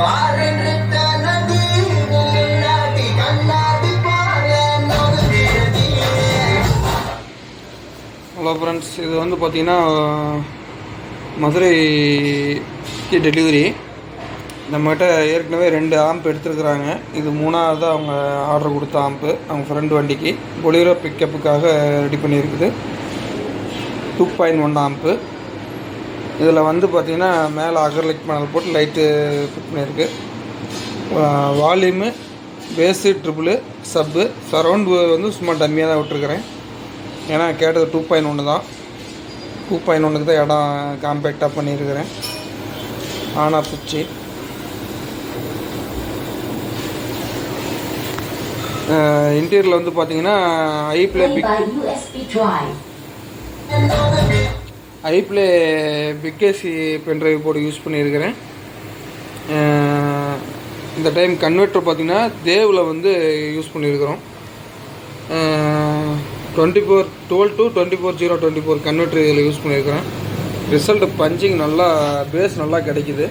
Hello friends, இது வந்து பார்த்திங்கன்னா மதுரைக்கு டெலிவரி. நம்மகிட்ட ஏற்கனவே 2 ஆம்ப் எடுத்துருக்குறாங்க. இது 3ஆவது அவங்க ஆர்டர் கொடுத்த ஆம்ப்பு. அவங்க ஃப்ரெண்டு வண்டிக்கு பொலிரோ பிக்கப்புக்காக ரெடி பண்ணியிருக்குது. 2.1 ஆம்ப்பு. இதில் வந்து பார்த்திங்கன்னா மேலே அகர்லைட் பேனல் போட்டு லைட்டு ஃபிட் பண்ணியிருக்கு. வால்யூமு, பேஸு, ட்ரிபிளு, சப்பு, சரவுண்டு வந்து சும்மா டம்மியாக தான் விட்டுருக்குறேன். ஏன்னா கேட்டது 2.1 தான். 2.1க்கு தான் இடம் காம்பேக்டாக பண்ணியிருக்கிறேன். ஆன் ஆஃப் சுவிட்சு. இன்டீரியரில் வந்து பார்த்தீங்கன்னா ஐப்ளே பிகேசி பென்ட்ரைவ் போர்டு யூஸ் பண்ணியிருக்கிறேன். இந்த டைம் கன்வெர்ட்டர் பார்த்திங்கன்னா தேவில் வந்து யூஸ் பண்ணியிருக்கிறோம். 12 to 24/0/24 கன்வெர்ட்டர் இதில் யூஸ் பண்ணியிருக்கிறேன். ரிசல்ட் பஞ்சிங் நல்லா, பேஸ் நல்லா கிடைக்குது.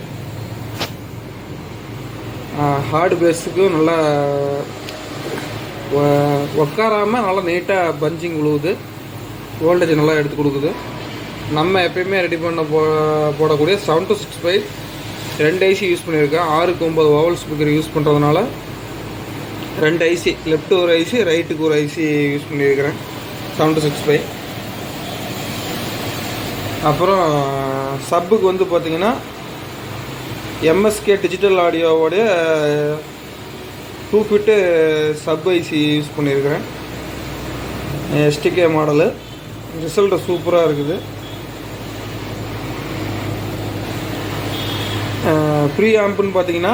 ஹார்டு பேஸுக்கும் நல்லா உட்காராமல் நல்லா நீட்டாக பஞ்சிங் விழுவுது. வோல்டேஜ் நல்லா எடுத்து கொடுக்குது. நம்ம எப்பயுமே ரெடி பண்ண போடக்கூடிய 7-6 2 ஐசி யூஸ் பண்ணியிருக்கேன். 6க்கு 9 வாவல் ஸ்பீக்கர் யூஸ் பண்ணுறதுனால 2 ஐசி, லெஃப்ட் ஒரு ஐசி, ரைட்டுக்கு ஒரு ஐசி யூஸ் பண்ணியிருக்கிறேன். 7-6. அப்புறம் சப்புக்கு வந்து பார்த்திங்கன்னா எம்எஸ்கே டிஜிட்டல் ஆடியோவோடைய 2 ஃபிட்டு சப் ஐசி யூஸ் பண்ணியிருக்கிறேன். SDK model. ரிசல்ட்டு சூப்பராக இருக்குது. ப்ரீ ஆம்புன்னு பார்த்தீங்கன்னா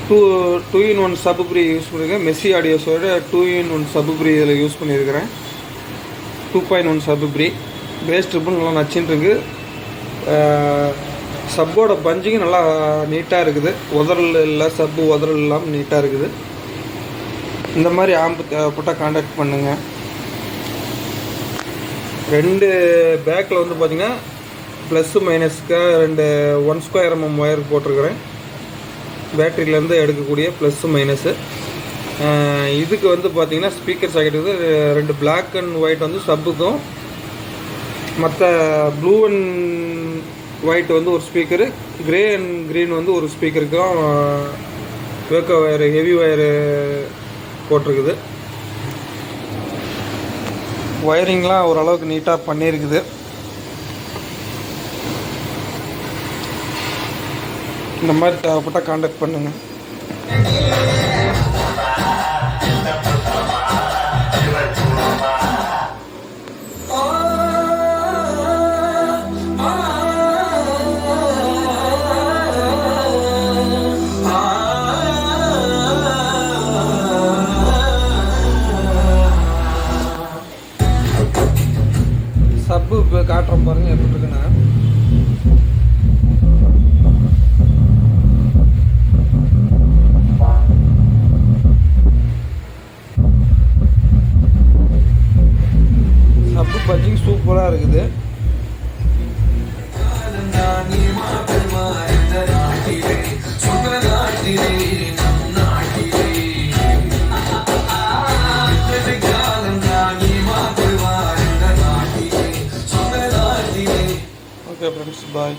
2-in-1 சப் ப்ரீ யூஸ் பண்ணியிருக்கேன். மெஸ்ஸி ஆடியோஸோட 2-in-1 சப் ப்ரீ இதில் யூஸ் பண்ணியிருக்கிறேன். 2.1 சப் ப்ரீ. பேஸ் ட்ரிபிள் நல்லா நச்சுன்னு. சப்போட பஞ்சிங் நல்லா நீட்டாக இருக்குது. உதறல் இல்லை, சப்பு உதறல் இல்லாமல் நீட்டாக இருக்குது. இந்த மாதிரி ஆம்பு தேவைப்பட்டால் கான்டாக்ட் பண்ணுங்கள். 2 பேக்கில் வந்து பார்த்திங்கன்னா ப்ளஸ்ஸு மைனஸ்க்காக 2 1² mm ஒயர் போட்டிருக்கிறேன். பேட்டரியிலேருந்து எடுக்கக்கூடிய ப்ளஸ்ஸு மைனஸு. இதுக்கு வந்து பார்த்திங்கன்னா ஸ்பீக்கர் சாக்கெட் வந்து 2 பிளாக் அண்ட் ஒயிட் வந்து சப்புக்கும், மற்ற ப்ளூ அண்ட் ஒயிட் வந்து ஒரு ஸ்பீக்கரு, கிரே அண்ட் க்ரீன் வந்து ஒரு ஸ்பீக்கருக்கும் வேக்கோ ஒயரு, ஹெவி ஒயரு போட்டிருக்குது. ஒயரிங்லாம் ஓரளவுக்கு நீட்டாக பண்ணியிருக்குது. இந்த மாதிரி தேவைப்பட்டால் கான்டாக்ட் பண்ணுங்கள். சப்பு இப்போ காட்டுறோம் பாருங்கள் எப்படி இருக்குன்னா. சப்பு பஞ்சிங் சூப்பராக இருக்குது. Okay friends, bye.